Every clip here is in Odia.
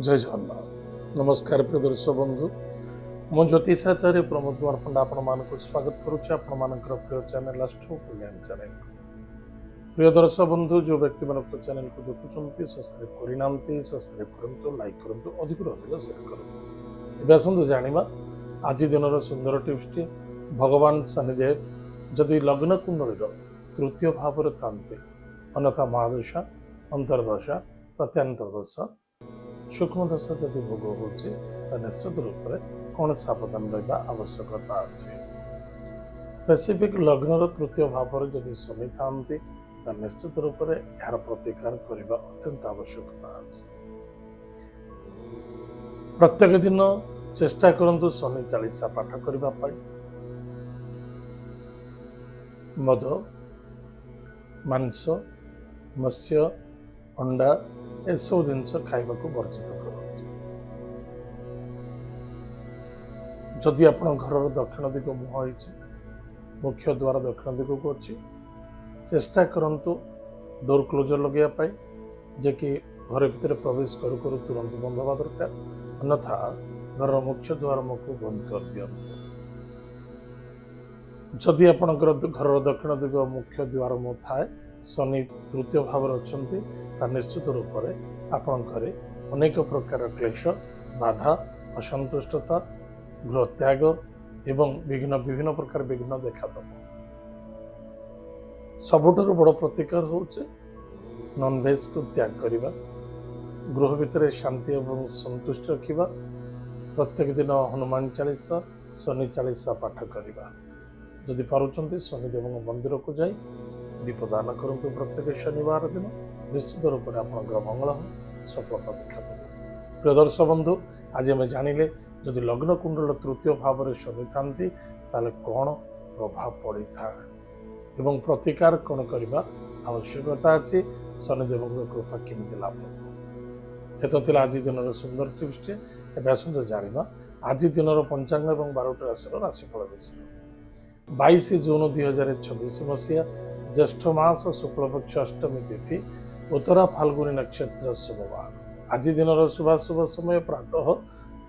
जय जगन्नाथ नमस्कार प्रिय दर्शक बंधु मु ज्योतिषाचार्य प्रमोद कुमार पंडा आपण स्वागत करुच्चे आपण प्रिय चैनल आस्ट्रो कल्याण चैनल प्रिय दर्शक बंधु जो व्यक्ति मान चैनल को देखुं सब्सक्राइब करना सब्सक्राइब करूँ लाइक करूँ अधिक अधिक शेयर करूँ आसतु जाना आज दिन सुंदर टिप्स भगवान शनिदेव जदि लग्न कुंडली तृतीय भाव था अन्यथा महादशा अंतर्दशा प्रत्यांतरदशा सूक्ष्म दशा जदि भोग हो निश्चित रूप से कौन सावधान रहा आवश्यकता अच्छे स्पेसिफिक लग्न तृतीय भाव जदि शनि था निश्चित रूप से यार प्रतिकार करने अत्यंत आवश्यकता अच्छे प्रत्येक दिन चेष्टा करंतु शनि चालीसा पाठ करने मद मांस मत्स्य अंडा एसबू जिनस खाइबा वर्जित करते जदि आप घर दक्षिण दिग मुह मुख्य द्वार दक्षिण दिग को अच्छी चेष्टा करंतु डोर क्लोजर लगे जे कि घर भितर प्रवेश करू करू तुरंत बंद हवा दरकार अन्यथा घर मुख्य द्वार मुख बंद कर दियंतु जदि आपणकर घर दक्षिण दिग मुख्य द्वार मुह थाए शनि तृतीय भाव अच्छा निश्चित रूप से आपण घरे अनेक प्रकार क्लेश बाधा असंतुष्टता गृह त्याग एवं विभिन्न प्रकार विघ्न देखादेव सबुठारु बड़ प्रतिकार होचे नॉनवेज को त्याग करने गृह भितर शांति एवं संतुष्टि रखा प्रत्येक दिन हनुमान चालीसा शनि चालीसा पाठ करने जदि पारुचंती शनिदेव मंदिर को जाई दीपदान करंतु प्रत्येक शनिवार दिन निश्चित रूप से आप मंगल हो सफलता देखा देवे प्रिय दर्शक बंधु आज आम जानिले जदि लग्न कुंडल तृतीय भाव में शनि था कौन प्रभाव पड़ी था एवं प्रतिकार कौन करने आवश्यकता अच्छी शनिदेव कृपा केमी लाभ ये आज दिन सुंदर टिप्स आसतु जाना आज दिन पंचांग और 12टी राशि राशिफल विषय 22 जून 2026 मसीहा ज्येष्ठ मास शुक्लपक्ष अष्टमी तिथि उत्तरा फाल्गुनी नक्षत्र सोमवार आज दिन शुभाशुभ समय प्रातः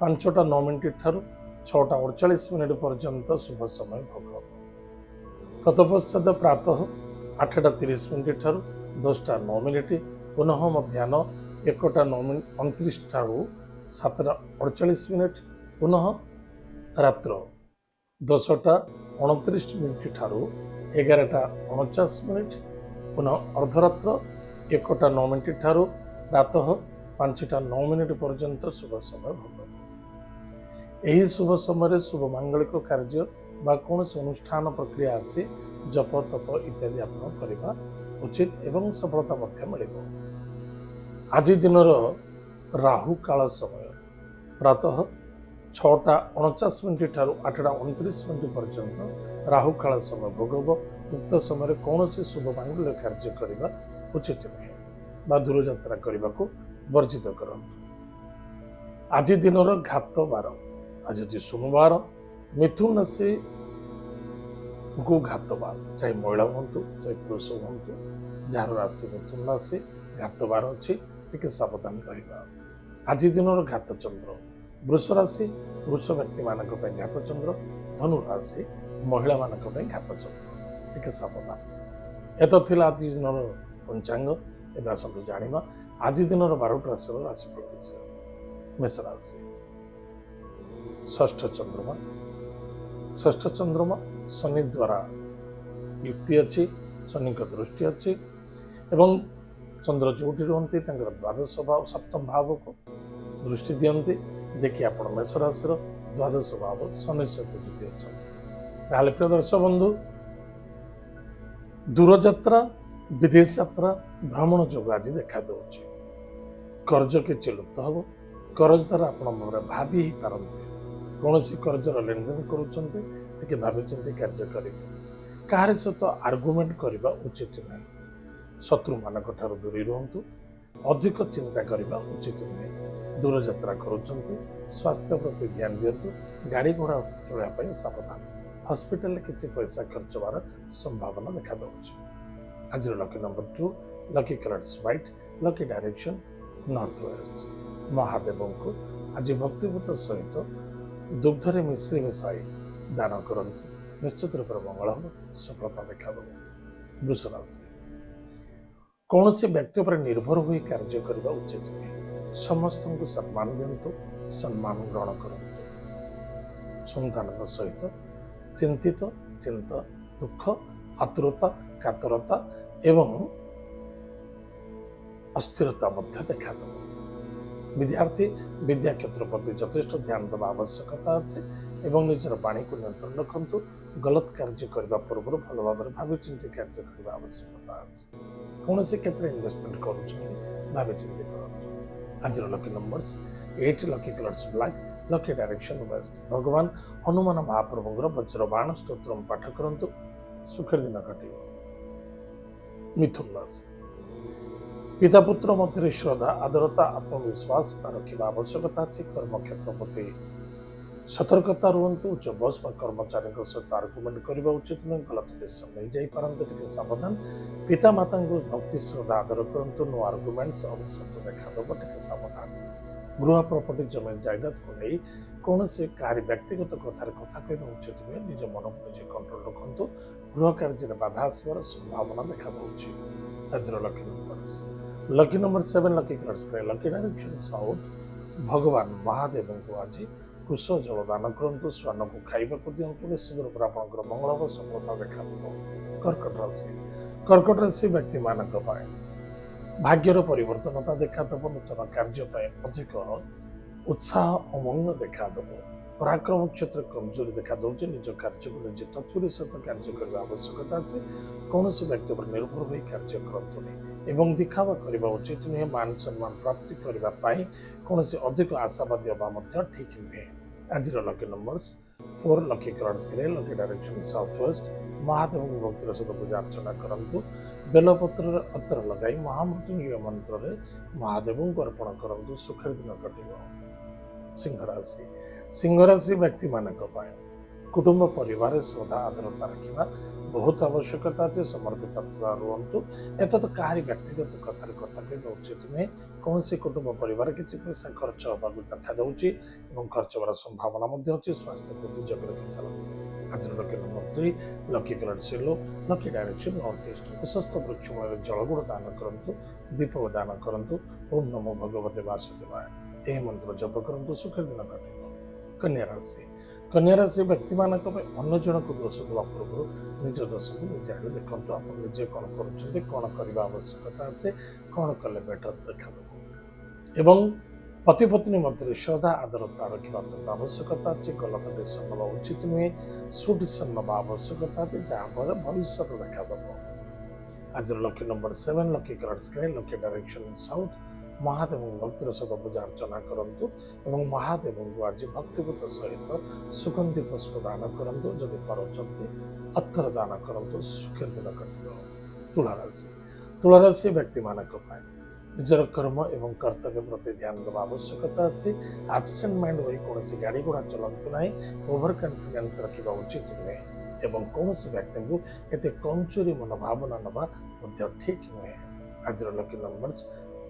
5:09 ठारू 6:48 पर्यंत शुभ समय भोग तत्पश्चात प्रातः 8:30 ठारू 10:09 पुनः मध्याह्न 1:29 ठारू 7:48 पुनः रात्र 10:29 ठारू 11:49 पुनः अर्धरात्र 1:09 ठारू प्रातः 5:09 पर्यंत शुभ समय भोग यही शुभ समय शुभ मांगलिक कार्य बा कौन अनुष्ठान प्रक्रिया अच्छी जप तप इत्यादि आप करवा उचित एवं सफलता मिल आज दिन राहु काल समय प्रातः 6:49 ठारू 8:29 पर्यंत राहु काल समय भोग उक्त समय कौन से शुभ मांगल्य कार्य करने उचित नुहे दूर यात्रा करने को वर्जित कर आज दिन घात बार आज हूँ सोमवार मिथुन राशि को घात बार चाहे महिला हूँ चाहे पुरुष हूँ जार राशि मिथुन राशि घात बार अच्छी टे सावधान रहा आज दिन घात चंद्र वृष राशि पुरुष व्यक्ति मान घात चंद्र धनु राशि महिला मान घात चंद्र टे सावधान ये तो थिला आज दिन पंचांग एवं आसतु जाना आज दिन 12टी राशि राशिफल विषय मेष राशि षष्ठ चंद्रमा शनि द्वारा युक्ति अच्छी शनि का दृष्टि अच्छी एवं चंद्र जोटी रुहति द्वादश भाव सप्तम भाव को दृष्टि दियंती जे कि आप मेष राशि द्वादश भाव शनि सहित जुटी अच्छा प्रिय दर्शक बंधु दूरयात्रा विदेश यात्रा भ्रमण जोग आज देखा दूसरी कर्ज किसी लुप्त हम कर्ज द्वारा आप भाभी ही पारती कौन कर्जर लेनदेन करुँचे भावी चिंती कार्य करेंगे कहार सहित आर्गुमेंट करने उचित ना शत्रु मान दूरी रुहतु अधिक चिंता करने उचित नुहे दूर यात्रा करुँच स्वास्थ्य प्रति ध्यान दिंतु गाड़ी घोड़ा चलने सावधान हॉस्पिटल किसी पैसा खर्च होवार संभावना देखा दूसरी आज lucky number 2 lucky colours white lucky direction north west. ମହାଦେବଙ୍କୁ ଆଜି ଭକ୍ତିଭୂତ ସହିତ ଦୁଗ୍ଧରେ ମିଶ୍ରି ମିଶାଇ ଦାନ କରନ୍ତୁ। ନିଶ୍ଚିତ ରୂପରେ ମଙ୍ଗଳ ହେବ, ସଫଳତା ଦେଖାଦେବ। ବୃଷ ରାଶି, କୌଣସି ବ୍ୟକ୍ତି ଉପରେ ନିର୍ଭର ହୋଇ କାର୍ଯ୍ୟ କରିବା ଉଚିତ ନୁହେଁ। ସମସ୍ତଙ୍କୁ ସମ୍ମାନ ଦିଅନ୍ତୁ, ସମ୍ମାନ ଗ୍ରହଣ କରନ୍ତୁ। ସନ୍ତାନଙ୍କ ସହିତ ଚିନ୍ତିତ, ଚିନ୍ତା, ଦୁଃଖ, ଆତୁରତା, କାତରତା ଏବଂ ଅସ୍ଥିରତା ମଧ୍ୟ ଦେଖାଦେବ। ବିଦ୍ୟାର୍ଥୀ ବିଦ୍ୟା କ୍ଷେତ୍ର ପ୍ରତି ଯଥେଷ୍ଟ ଧ୍ୟାନ ଦେବା ଆବଶ୍ୟକତା ଅଛି ଏବଂ ନିଜର ବାଣୀକୁ ନିୟନ୍ତ୍ରଣ ରଖନ୍ତୁ। ଗଲତ କାର୍ଯ୍ୟ କରିବା ପୂର୍ବରୁ ଭଲ ଭାବରେ ଭାବିଚିନ୍ତି କାର୍ଯ୍ୟ କରିବା ଆବଶ୍ୟକତା ଅଛି। କୌଣସି କ୍ଷେତ୍ରରେ ଇନଭେଷ୍ଟମେଣ୍ଟ କରୁଛନ୍ତି, ଭାବିଚିନ୍ତି କରନ୍ତୁ। ଆଜିର lucky numbers 8, lucky colours black, lucky direction west. ଭଗବାନ ହନୁମାନ ମହାପ୍ରଭୁଙ୍କର ବଜ୍ରବାଣ ସ୍ତୋତ୍ର ପାଠ କରନ୍ତୁ, ସୁଖର ଦିନ ଘଟିବ। ମିଥୁନ ରାଶି, ପିତା ପୁତ୍ର ମଧ୍ୟରେ ଶ୍ରଦ୍ଧା, ଆଦରତା, ଆତ୍ମବିଶ୍ୱାସ ରଖିବା ଆବଶ୍ୟକତା ଅଛି। କର୍ମକ୍ଷେତ୍ର ପ୍ରତି ସତର୍କତା ରୁହନ୍ତୁ। ଉଚ୍ଚ ବସ୍ ବା କର୍ମଚାରୀଙ୍କ ସହିତ ଆର୍ଗୁମେଣ୍ଟ କରିବା ଉଚିତ ନୁହେଁ। ଗଲତ ଡିସିସନ ନେଇଯାଇପାରନ୍ତି, ଟିକେ ସାବଧାନ। ପିତା ମାତାଙ୍କୁ ଭକ୍ତି ଶ୍ରଦ୍ଧା ଆଦର କରନ୍ତୁ। ନୋ ଆର୍ଗୁମେଣ୍ଟସ ଅଭିଶବ୍ଦ ଦେଖାଦେବ, ଟିକେ ସାବଧାନ। ଗୃହ ପ୍ରପର୍ଟି ଜମି ଜାଇଦାଦକୁ ନେଇ କୌଣସି କାହାରି ବ୍ୟକ୍ତିଗତ କଥାରେ କଥା କହିବା ଉଚିତ ନୁହେଁ। ନିଜ ମନକୁ ନିଜେ କଣ୍ଟ୍ରୋଲ ରଖନ୍ତୁ। ଗୃହ କାର୍ଯ୍ୟରେ ବାଧା ଆସିବାର ସମ୍ଭାବନା ଦେଖାଦେଉଛି। ଆଜିର lucky numbers lucky number 7, lucky colours grey, lucky direction south. ଭଗବାନ ମହାଦେବଙ୍କୁ ଆଜି କୁଶ ଜଳ ଦାନ କରନ୍ତୁ, ଶ୍ୱାନକୁ ଖାଇବାକୁ ଦିଅନ୍ତୁ। ନିଶ୍ଚିତ ରୂପରେ ଆପଣଙ୍କର ମଙ୍ଗଳ ହେବ, ସଫଳତା ଦେଖାଦେବ। କର୍କଟ ରାଶି, କର୍କଟ ରାଶି ବ୍ୟକ୍ତିମାନଙ୍କ ପାଇଁ ଭାଗ୍ୟର ପରିବର୍ତ୍ତନତା ଦେଖାଦେବ। ନୂତନ କାର୍ଯ୍ୟ ପାଇଁ ଅଧିକ ଉତ୍ସାହ ଅମଙ୍ଗ ଦେଖାଦେବ। ପରାକ୍ରମ କ୍ଷେତ୍ରରେ କମଜୋରି ଦେଖାଦେଉଛି। ନିଜ କାର୍ଯ୍ୟକୁ ନିଜେ ତତ୍ପର ସହିତ କାର୍ଯ୍ୟ କରିବା ଆବଶ୍ୟକତା ଅଛି। କୌଣସି ବ୍ୟକ୍ତି ଉପରେ ନିର୍ଭର ହୋଇ କାର୍ଯ୍ୟ କରନ୍ତୁନି ଏବଂ ଦିଖାବା କରିବା ଉଚିତ ନୁହେଁ। ମାନ ସମ୍ମାନ ପ୍ରାପ୍ତି କରିବା ପାଇଁ କୌଣସି ଅଧିକ ଆଶାବାଦୀ ହେବା ମଧ୍ୟ ଠିକ୍ ନୁହେଁ। ଆଜିର lucky numbers 4, lucky colours grey, lucky direction south west. ମହାଦେବଙ୍କୁ ଭକ୍ତିର ସହିତ ପୂଜା ଅର୍ଚ୍ଚନା କରନ୍ତୁ। ବେଲପତ୍ରରେ ଅତର ଲଗାଇ ମହାମୃତ୍ୟୁଞ୍ଜୟ ମନ୍ତ୍ରରେ ମହାଦେବଙ୍କୁ ଅର୍ପଣ କରନ୍ତୁ, ସୁଖର ଦିନ କଟିବ। ସିଂହ ରାଶି, ସିଂହ ରାଶି ବ୍ୟକ୍ତିମାନଙ୍କ ପାଇଁ କୁଟୁମ୍ବ ପରିବାର ଶ୍ରଦ୍ଧା ଆଦରତା ରଖିବା ବହୁତ ଆବଶ୍ୟକତା ଅଛି। ସମର୍ପିତ ରୁହନ୍ତୁ। ଏତତ କାହାରି ବ୍ୟକ୍ତିଗତ କଥାରେ କଥା କହିବା ଉଚିତ ନୁହେଁ। କୌଣସି କୁଟୁମ୍ବ ପରିବାର କିଛି ପଇସା ଖର୍ଚ୍ଚ ହେବାକୁ ଦେଖାଯାଉଛି ଏବଂ ଖର୍ଚ୍ଚ ହେବାର ସମ୍ଭାବନା ମଧ୍ୟ ଅଛି। ସ୍ୱାସ୍ଥ୍ୟ ପ୍ରତି ଜଗି ରଖି ଚାଲନ୍ତୁ। ଆଜିର lucky number 3, lucky colours yellow, lucky direction north east. ପ୍ରଶସ୍ତ ବୃକ୍ଷ ମୂଳରେ ଜଳଗୁଡ଼ ଦାନ କରନ୍ତୁ, ଦୀପ ଦାନ କରନ୍ତୁ। ଓಂ ନମୋ ଭଗବତେ ବାସୁଦେବାୟ ଏହି ମନ୍ତ୍ର ଜପ କରନ୍ତୁ, ସୁଖର ଦିନ କଟିବ। କନ୍ୟା ରାଶି, କନ୍ୟା ରାଶି ବ୍ୟକ୍ତିମାନଙ୍କ ପାଇଁ ଅନ୍ୟ ଜଣଙ୍କୁ ଦୋଷ ଦେବା ପୂର୍ବରୁ ନିଜ ଦୋଷକୁ ନିଜେ ଆଗେ ଦେଖନ୍ତୁ। ଆପଣ ନିଜେ କ'ଣ କରୁଛନ୍ତି, କ'ଣ କରିବା ଆବଶ୍ୟକତା ଅଛି, କ'ଣ କଲେ ବେଟର ଦେଖାଦେବ। ଏବଂ ପତି ପତ୍ନୀ ମଧ୍ୟରେ ଶ୍ରଦ୍ଧା ଆଦରତା ରଖିବା ଅତ୍ୟନ୍ତ ଆବଶ୍ୟକତା ଅଛି। ଗଲତ ଡିସିସନ ନେବା ଉଚିତ ନୁହେଁ। ସୁଡିସିସନ ନେବା ଆବଶ୍ୟକତା ଅଛି, ଯାହାଫଳରେ ଭବିଷ୍ୟତ ଦେଖାଦେବ। ଆଜିର lucky number 7, lucky colours grey, lucky direction south. ମହାଦେବଙ୍କୁ ଭକ୍ତିର ସହିତ ପୂଜା ଅର୍ଚ୍ଚନା କରନ୍ତୁ ଏବଂ ମହାଦେବଙ୍କୁ ଆଜି ଭକ୍ତିଭୂତ ସହିତ ସୁଗନ୍ଧି ପୁଷ୍ପ ଦାନ କରନ୍ତୁ। ଯଦି ପାରୁଛନ୍ତି ଅର୍ଥର ଦାନ କରନ୍ତୁ, ସୁଖର ଦିନ କଟିବ। ତୁଳାରାଶି, ତୁଳାରାଶି ବ୍ୟକ୍ତିମାନଙ୍କ ପାଇଁ ନିଜର କର୍ମ ଏବଂ କର୍ତ୍ତବ୍ୟ ପ୍ରତି ଧ୍ୟାନ ଦେବା ଆବଶ୍ୟକତା ଅଛି। ଆବସେଣ୍ଟ ମାଇଣ୍ଡ ହୋଇ କୌଣସି ଗାଡ଼ି ଘୋଡ଼ା ଚଲାନ୍ତୁ ନାହିଁ। ଓଭର କନଫିଡେନ୍ସ ରଖିବା ଉଚିତ ନୁହେଁ ଏବଂ କୌଣସି ବ୍ୟକ୍ତିଙ୍କୁ ଏତେ କମଜୋରି ମନୋଭାବନା ନେବା ମଧ୍ୟ ଠିକ୍ ନୁହେଁ। ଆଜିର lucky numbers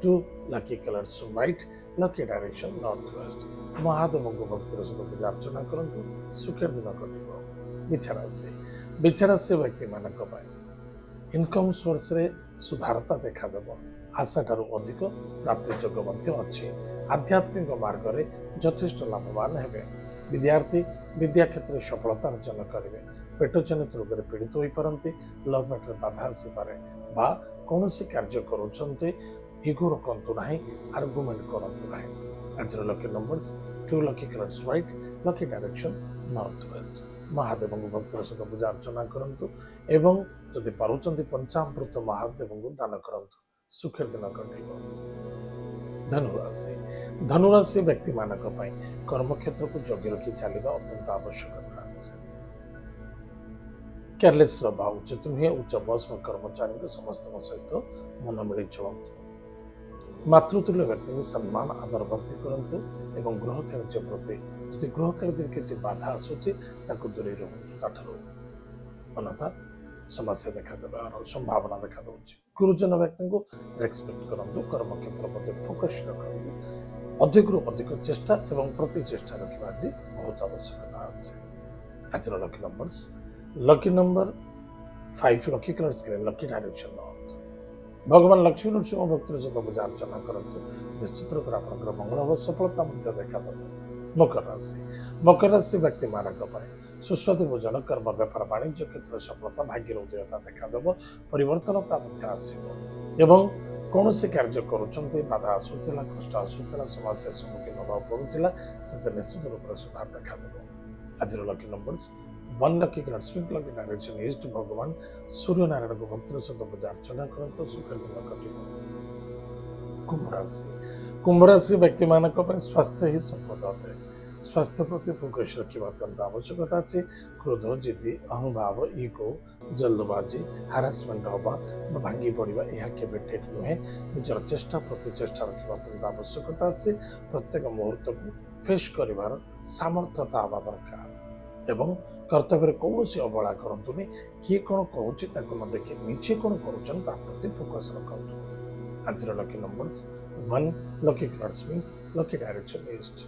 2, lucky colours white, lucky direction north west. ମହାଦେବଙ୍କୁ ଭକ୍ତିର ସହିତ ପୂଜା ଅର୍ଚ୍ଚନା କରନ୍ତୁ, ସୁଖର ଦିନ କଟିବ। ବିଛାରାଶି, ବିଛାରାଶି ବ୍ୟକ୍ତିମାନଙ୍କ ପାଇଁ ଇନକମ୍ ସୋର୍ସରେ ସୁଧାରତା ଦେଖାଦେବ। ଆଶାଠାରୁ ଅଧିକ ପ୍ରାପ୍ତି ଯୋଗ ମଧ୍ୟ ଅଛି। ଆଧ୍ୟାତ୍ମିକ ମାର୍ଗରେ ଯଥେଷ୍ଟ ଲାଭବାନ ହେବେ। ବିଦ୍ୟାର୍ଥୀ ବିଦ୍ୟା କ୍ଷେତ୍ରରେ ସଫଳତା ଅର୍ଜନ କରିବେ। ପେଟଜନିତ ରୋଗରେ ପୀଡ଼ିତ ହୋଇପାରନ୍ତି। ଲଭ୍ ମ୍ୟାଟରେ ବାଧା ଆସିପାରେ ବା କୌଣସି କାର୍ଯ୍ୟ କରୁଛନ୍ତି ଇଗୋ ରଖନ୍ତୁ ନାହିଁ, ଆର୍ଗୁମେଣ୍ଟ କରନ୍ତୁ ନାହିଁ। ଆଜିର lucky numbers 2, lucky colours white, lucky direction north west. ମହାଦେବଙ୍କୁ ଭକ୍ତିର ସହିତ ପୂଜା ଅର୍ଚ୍ଚନା କରନ୍ତୁ ଏବଂ ଯଦି ପାରୁଛନ୍ତି ପଞ୍ଚାମୃତ ମହାଦେବଙ୍କୁ ଦାନ କରନ୍ତୁ, ସୁଖର ଦିନ କଟିବ। ଧନୁରାଶି, ଧନୁରାଶି ବ୍ୟକ୍ତିମାନଙ୍କ ପାଇଁ କର୍ମକ୍ଷେତ୍ରକୁ ଜଗି ରଖି ଚାଲିବା ଅତ୍ୟନ୍ତ ଆବଶ୍ୟକତା ଅଛି। କେୟାରଲେସ୍ ହେବା ଉଚିତ ନୁହେଁ। ଉଚ୍ଚ ବସ୍ ବା କର୍ମଚାରୀଙ୍କ ସମସ୍ତଙ୍କ ସହିତ ମନ ମିଳି ଚଳନ୍ତୁ। ମାତୃତୁଲ୍ୟ ବ୍ୟକ୍ତିଙ୍କୁ ସମ୍ମାନ ଆଦର ଭକ୍ତି କରନ୍ତୁ ଏବଂ ଗୃହ କାର୍ଯ୍ୟ ପ୍ରତି ଯଦି ଗୃହ କାର୍ଯ୍ୟରେ କିଛି ବାଧା ଆସୁଛି ତାକୁ ଦୂରେଇ ରୁହନ୍ତୁ। ତାଠାରୁ ଅନ୍ୟଥା ସମସ୍ୟା ଦେଖାଦେବାର ସମ୍ଭାବନା ଦେଖାଦେଉଛି। ଗୁରୁଜନ ବ୍ୟକ୍ତିଙ୍କୁ ରେସ୍ପେକ୍ଟ କରନ୍ତୁ। କର୍ମକ୍ଷେତ୍ର ପ୍ରତି ଫୋକସ୍ ରଖନ୍ତୁ। ଅଧିକରୁ ଅଧିକ ଚେଷ୍ଟା ଏବଂ ପ୍ରତି ଚେଷ୍ଟା ରଖିବା ଆଜି ବହୁତ ଆବଶ୍ୟକତା ଅଛି। ଆଜିର lucky number 5 lucky colours green lucky direction north. ଭଗବାନ ଲକ୍ଷ୍ମୀ ନୃସିଂହ ଭକ୍ତିର ସହିତ ପୂଜା ଅର୍ଚ୍ଚନା କରନ୍ତୁ। ନିଶ୍ଚିତ ରୂପରେ ଆପଣଙ୍କର ମଙ୍ଗଳ ହବ, ସଫଳତା ମଧ୍ୟ ଦେଖାଦେବ। ମକର ରାଶି ବ୍ୟକ୍ତିମାନଙ୍କ ପାଇଁ ସୁସ୍ୱାଦୁ ଭୋଜନ, କର୍ମ, ବେପାର, ବାଣିଜ୍ୟ କ୍ଷେତ୍ରରେ ସଫଳତା, ଭାଗ୍ୟର ଉଦୟତା ଦେଖାଦେବ। ପରିବର୍ତ୍ତନତା ମଧ୍ୟ ଆସିବ ଏବଂ କୌଣସି କାର୍ଯ୍ୟ କରୁଛନ୍ତି, ବାଧା ଆସୁଥିଲା, କଷ୍ଟ ଆସୁଥିଲା, ସମସ୍ୟାର ସମ୍ମୁଖୀନ ହେବାକୁ ପଡୁଥିଲା, ସେଥିରେ ନିଶ୍ଚିତ ରୂପରେ ସୁଧାର ଦେଖାଦେବ। ଆଜିର lucky numbers 1 lucky colours pink lucky direction east. ଭଗବାନ ସୂର୍ଯ୍ୟନାରାୟଣଙ୍କୁ ଭକ୍ତିର ସହିତ ପୂଜା ଅର୍ଚ୍ଚନା କରନ୍ତୁ। ସୁଖର ଦିନ କଟିବ। କୁମ୍ଭ ରାଶି ବ୍ୟକ୍ତିମାନଙ୍କ ପାଇଁ ସ୍ୱାସ୍ଥ୍ୟ ହିଁ ସମ୍ପଦ ଅଟେ। ସ୍ୱାସ୍ଥ୍ୟ ପ୍ରତି ଫୋକସ୍ ରଖିବା ଅତ୍ୟନ୍ତ ଆବଶ୍ୟକତା ଅଛି। କ୍ରୋଧ, ଜିଦି, ଅହଂଭାବ, ଇଗୋ, ଜଲ୍ଦବାଜି, ହାରାସମେଣ୍ଟ ହେବା ବା ଭାଙ୍ଗି ପଡ଼ିବା ଏହା କେବେ ଠିକ୍ ନୁହେଁ। ନିଜର ଚେଷ୍ଟା ପ୍ରତି ଚେଷ୍ଟା ରଖିବା ଅତ୍ୟନ୍ତ ଆବଶ୍ୟକତା ଅଛି। ପ୍ରତ୍ୟେକ ମୁହୂର୍ତ୍ତକୁ ଫେସ୍ କରିବାର ସାମର୍ଥ୍ୟତା ହେବା ଦରକାର ଏବଂ କର୍ତ୍ତବ୍ୟରେ କୌଣସି ଅବହେଳା କରନ୍ତୁନି। କିଏ କ'ଣ କହୁଛି ତାକୁ ନ ଦେଖି ନିଜେ କ'ଣ କରୁଛନ୍ତି ତା ପ୍ରତି ଫୋକସ୍ ରଖନ୍ତୁ। ଆଜିର lucky numbers 1 lucky colours pink lucky direction east.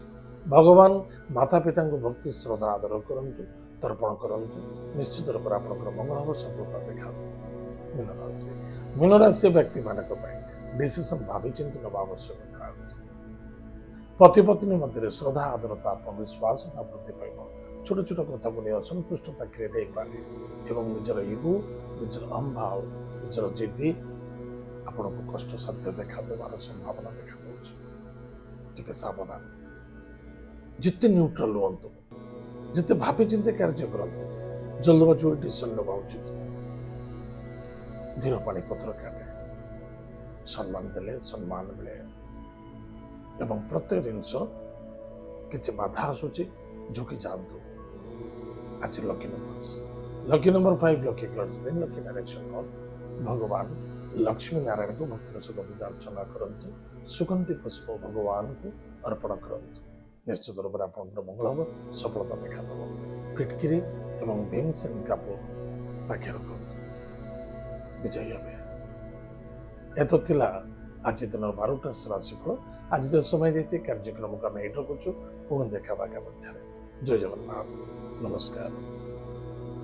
ଭଗବାନ ମାତା ପିତାଙ୍କୁ ଭକ୍ତି ଶ୍ରଦ୍ଧା ଆଦର କରନ୍ତୁ, ତର୍ପଣ କରନ୍ତୁ। ନିଶ୍ଚିତ ରୂପରେ ଆପଣଙ୍କର ମଙ୍ଗଳ ହବ, ସଫଳତା ଦେଖାଦେବ। ମୀନ ରାଶି ବ୍ୟକ୍ତିମାନଙ୍କ ପାଇଁ ଡିସିସନ ଭାବିଚିନ୍ତି ନେବା ଆବଶ୍ୟକତା ଅଛି। ପତି ପତ୍ନୀ ମଧ୍ୟରେ ଶ୍ରଦ୍ଧା ଆଦରତା, ଆତ୍ମବିଶ୍ୱାସ ବୃଦ୍ଧି ପାଇବ। ଛୋଟ ଛୋଟ କଥାକୁ ନେଇ ଅସନ୍ତୁଷ୍ଟତା କ୍ରିଏଟ୍ ହେଇପାରେ ଏବଂ ନିଜର ଇଗୋ, ନିଜର ଅହଂଭାବ, ନିଜର ଜିଦି ଆପଣଙ୍କୁ କଷ୍ଟସାଧ୍ୟ ଦେଖାଦେବାର ସମ୍ଭାବନା ଦେଖାଦେଉଛି। ଟିକେ ସାବଧାନ। ଯେତେ ନ୍ୟୁଟ୍ରାଲ ହୁଅନ୍ତୁ, ଯେତେ ଭାବିଚିନ୍ତି କାର୍ଯ୍ୟ କରନ୍ତୁ। ଜଲ୍ଦବାଜି ଡିସିସନ ନେବା ଉଚିତ। ଧୀର ପାଣି ପଥର କାଟେ। ସମ୍ମାନ ଦେଲେ ସମ୍ମାନ ମିଳେ ଏବଂ ପ୍ରତ୍ୟେକ ଜିନିଷ କିଛି ବାଧା ଆସୁଛି ଝୁଁକି ଯାଆନ୍ତୁ। ଆଜି lucky number 5 lucky colours green lucky direction north. ଭଗବାନ ଲକ୍ଷ୍ମୀ ନାରାୟଣଙ୍କୁ ଭକ୍ତିର ସହିତ ପୂଜା ଅର୍ଚ୍ଚନା କରନ୍ତୁ। ସୁଗନ୍ଧି ପୁଷ୍ପ ଭଗବାନଙ୍କୁ ଅର୍ପଣ କରନ୍ତୁ। ନିଶ୍ଚିତ ରୂପରେ ଆପଣଙ୍କର ମଙ୍ଗଳ ହବ, ସଫଳତା ଦେଖାଦେବ। ଫିଟକିରି ଏବଂ ଭୀମସେନ କାପୁର ପାଖେ ରଖନ୍ତୁ, ବିଜୟ ହେବେ। ଏତ ଥିଲା ଆଜି ଦିନର 12ଟା ରାଶିଫଳ। ଆଜି ତ ସମୟ ଦେଇଛି, କାର୍ଯ୍ୟକ୍ରମକୁ ଆମେ ଏଇଠି ରଖୁଛୁ। ପୁଣି ଦେଖା ବାଗା ମଧ୍ୟରେ। ଜୟ ଜଗନ୍ନାଥ, ନମସ୍କାର।